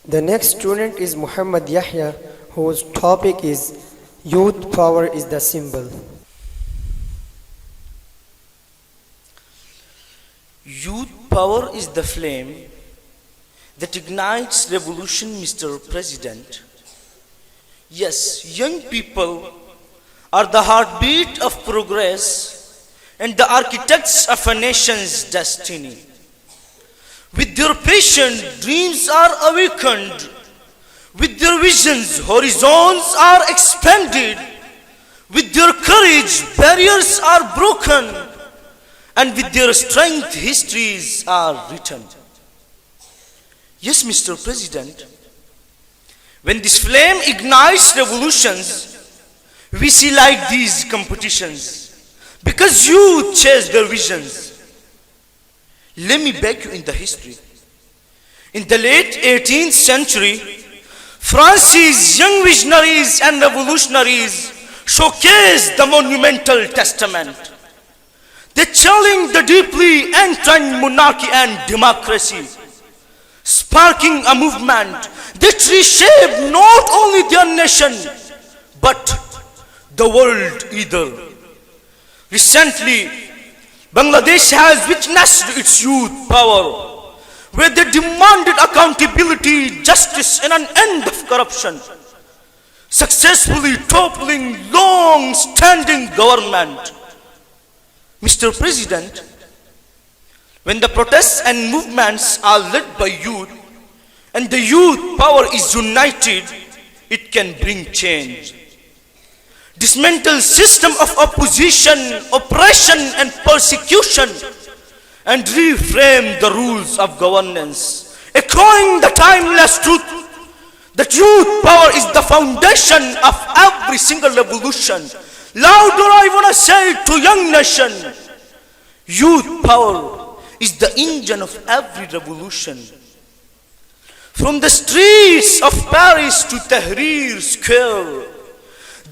The next student is Muhammad Yahya, whose topic is Youth Power is the Symbol. Youth power is the flame that ignites revolution, Mr. President. Yes, young people are the heartbeat of progress and the architects of a nation's destiny. With their passion, dreams are awakened. With their visions, horizons are expanded. With their courage, barriers are broken. And with their strength, histories are written. Yes, Mr. President, when this flame ignites revolutions, we see like these competitions, because youth chase their visions. Let me back you in the history. In the late 18th century, France's young visionaries and revolutionaries showcased the monumental testament. They challenged the deeply entrenched monarchy and democracy, sparking a movement that reshaped not only their nation, but the world either. Recently, Bangladesh has witnessed its youth power, where they demanded accountability, justice, and an end of corruption, successfully toppling long-standing government. Mr. President, when the protests and movements are led by youth, and the youth power is united, it can bring change. Dismantle system of opposition, oppression, and persecution, and reframe the rules of governance, echoing the timeless truth that youth power is the foundation of every single revolution. Louder I want to say to young nation, youth power is the engine of every revolution. From the streets of Paris to Tahrir Square,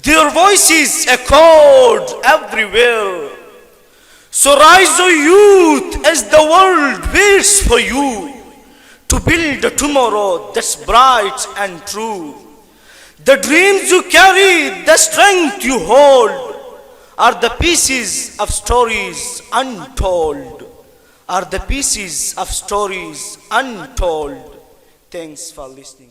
their voices echoed everywhere. So rise, O youth, as the world waits for you to build a tomorrow that's bright and true. The dreams you carry, the strength you hold, are the pieces of stories untold. Are the pieces of stories untold. Thanks for listening.